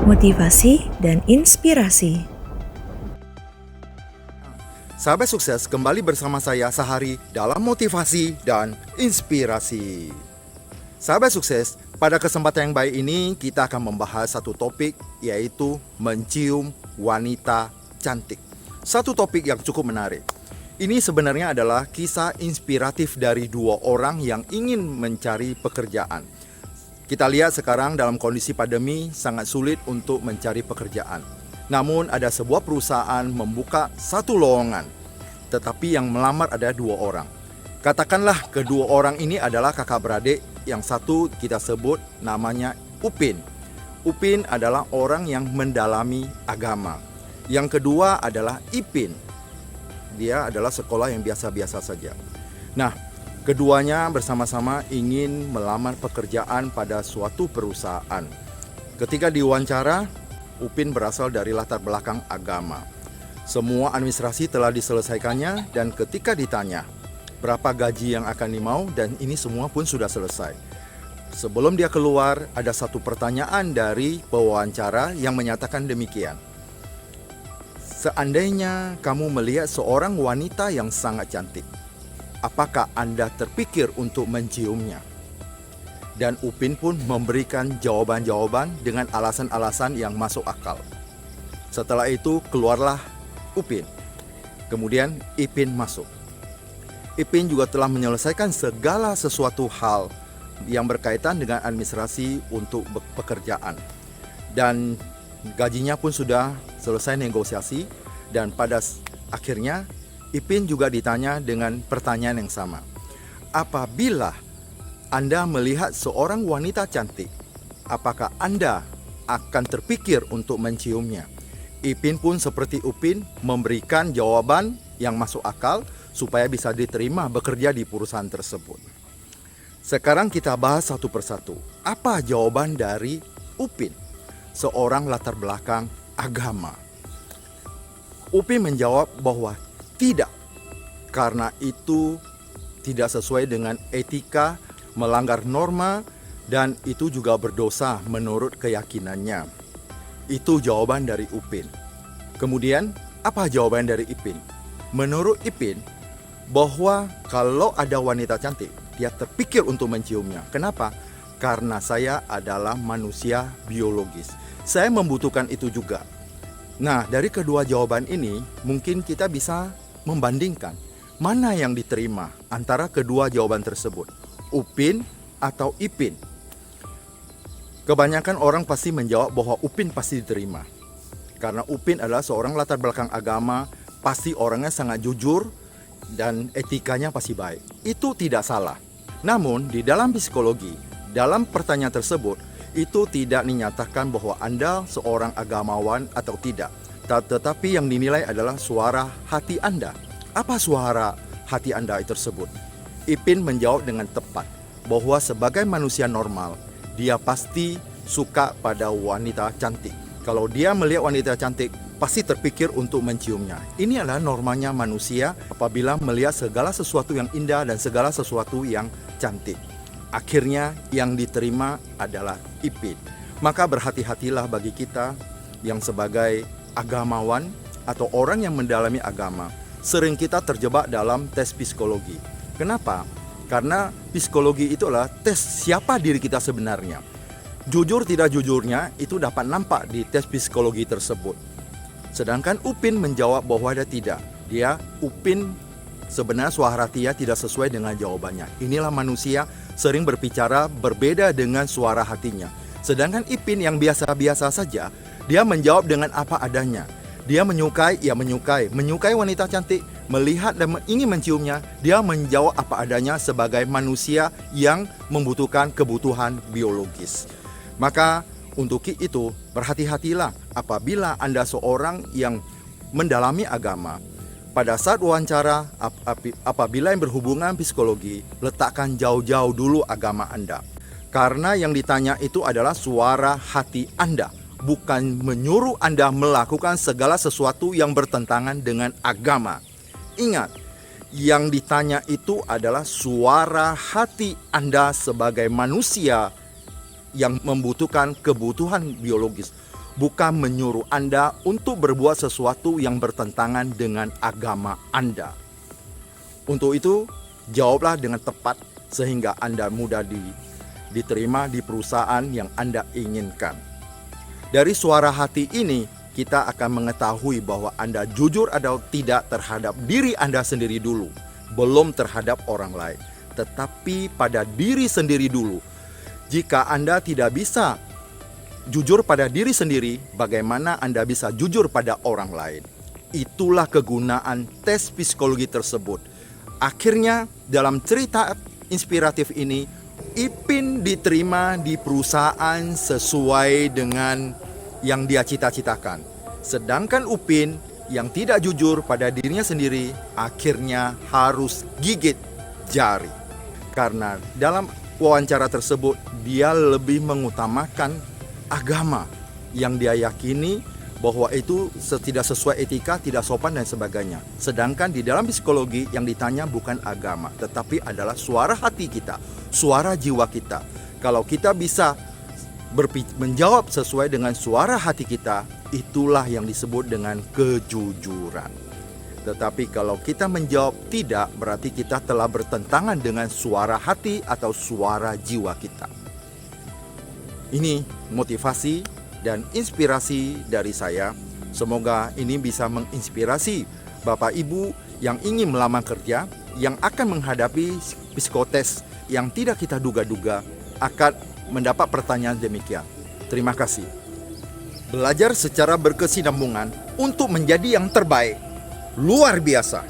motivasi, dan inspirasi. Sahabat sukses, kembali bersama saya Sahari dalam motivasi dan inspirasi. Sahabat sukses, pada kesempatan yang baik ini kita akan membahas satu topik, yaitu mencium wanita cantik. Satu topik yang cukup menarik. Ini sebenarnya adalah kisah inspiratif dari dua orang yang ingin mencari pekerjaan. Kita lihat sekarang dalam kondisi pandemi sangat sulit untuk mencari pekerjaan. Namun ada sebuah perusahaan membuka satu lowongan, tetapi yang melamar ada dua orang. Katakanlah kedua orang ini adalah kakak beradik, yang satu kita sebut namanya Upin. Upin adalah orang yang mendalami agama. Yang kedua adalah Ipin. Dia adalah sekolah yang biasa-biasa saja. Nah, keduanya bersama-sama ingin melamar pekerjaan pada suatu perusahaan. Ketika diwawancara, Upin berasal dari latar belakang agama. Semua administrasi telah diselesaikannya, dan ketika ditanya berapa gaji yang akan dimau, dan ini semua pun sudah selesai. Sebelum dia keluar, ada satu pertanyaan dari pewawancara yang menyatakan demikian. Seandainya kamu melihat seorang wanita yang sangat cantik, apakah Anda terpikir untuk menciumnya? Dan Upin pun memberikan jawaban-jawaban dengan alasan-alasan yang masuk akal. Setelah itu keluarlah Upin. Kemudian Ipin masuk. Ipin juga telah menyelesaikan segala sesuatu hal yang berkaitan dengan administrasi untuk pekerjaan. Dan gajinya pun sudah selesai negosiasi, dan pada akhirnya Ipin juga ditanya dengan pertanyaan yang sama. Apabila Anda melihat seorang wanita cantik, apakah Anda akan terpikir untuk menciumnya? Ipin pun seperti Upin memberikan jawaban yang masuk akal supaya bisa diterima bekerja di perusahaan tersebut. Sekarang kita bahas satu persatu. Apa jawaban dari Upin, seorang latar belakang agama? Upin menjawab bahwa tidak, karena itu tidak sesuai dengan etika, melanggar norma, dan itu juga berdosa menurut keyakinannya. Itu jawaban dari Upin. Kemudian, apa jawaban dari Ipin? Menurut Ipin, bahwa kalau ada wanita cantik, dia terpikir untuk menciumnya. Kenapa? Karena saya adalah manusia biologis. Saya membutuhkan itu juga. Nah, dari kedua jawaban ini, mungkin kita bisa membandingkan mana yang diterima antara kedua jawaban tersebut, Upin atau Ipin. Kebanyakan orang pasti menjawab bahwa Upin pasti diterima. Karena Upin adalah seorang latar belakang agama, pasti orangnya sangat jujur, dan etikanya pasti baik. Itu tidak salah. Namun di dalam psikologi, dalam pertanyaan tersebut, itu tidak dinyatakan bahwa Anda seorang agamawan atau tidak. Tetapi yang dinilai adalah suara hati Anda. Apa suara hati Anda tersebut? Ipin menjawab dengan tepat bahwa sebagai manusia normal, dia pasti suka pada wanita cantik. Kalau dia melihat wanita cantik, pasti terpikir untuk menciumnya. Ini adalah normanya manusia apabila melihat segala sesuatu yang indah dan segala sesuatu yang cantik. Akhirnya yang diterima adalah Ipin. Maka berhati-hatilah bagi kita yang sebagai agamawan atau orang yang mendalami agama. Sering kita terjebak dalam tes psikologi. Kenapa? Karena psikologi itu adalah tes siapa diri kita sebenarnya. Jujur tidak jujurnya itu dapat nampak di tes psikologi tersebut. Sedangkan Upin menjawab bahwa dia Upin sebenarnya suara hatinya tidak sesuai dengan jawabannya. Inilah manusia sering berbicara berbeda dengan suara hatinya. Sedangkan Ipin yang biasa-biasa saja, dia menjawab dengan apa adanya. Dia menyukai wanita cantik, melihat dan ingin menciumnya. Dia menjawab apa adanya sebagai manusia yang membutuhkan kebutuhan biologis. Maka untuk itu berhati-hatilah apabila Anda seorang yang mendalami agama. Pada saat wawancara, apabila yang berhubungan psikologi, letakkan jauh-jauh dulu agama Anda. Karena yang ditanya itu adalah suara hati Anda, bukan menyuruh Anda melakukan segala sesuatu yang bertentangan dengan agama. Ingat, yang ditanya itu adalah suara hati Anda sebagai manusia yang membutuhkan kebutuhan biologis, bukan menyuruh Anda untuk berbuat sesuatu yang bertentangan dengan agama Anda. Untuk itu, jawablah dengan tepat sehingga Anda mudah diterima di perusahaan yang Anda inginkan. Dari suara hati ini, kita akan mengetahui bahwa Anda jujur atau tidak terhadap diri Anda sendiri dulu, belum terhadap orang lain, tetapi pada diri sendiri dulu. Jika Anda tidak bisa jujur pada diri sendiri, bagaimana Anda bisa jujur pada orang lain? Itulah kegunaan tes psikologi tersebut. Akhirnya, dalam cerita inspiratif ini, Ipin diterima di perusahaan sesuai dengan yang dia cita-citakan. Sedangkan Upin yang tidak jujur pada dirinya sendiri, akhirnya harus gigit jari. Karena dalam wawancara tersebut, dia lebih mengutamakan agama yang dia yakini bahwa itu tidak sesuai etika, tidak sopan dan sebagainya. Sedangkan di dalam psikologi yang ditanya bukan agama, tetapi adalah suara hati kita, suara jiwa kita. Kalau kita bisa menjawab sesuai dengan suara hati kita, itulah yang disebut dengan kejujuran. Tetapi kalau kita menjawab tidak, berarti kita telah bertentangan dengan suara hati atau suara jiwa kita. Ini motivasi dan inspirasi dari saya. Semoga ini bisa menginspirasi Bapak Ibu yang ingin melamar kerja, yang akan menghadapi psikotes yang tidak kita duga-duga akan mendapat pertanyaan demikian. Terima kasih. Belajar secara berkesinambungan untuk menjadi yang terbaik. Luar biasa.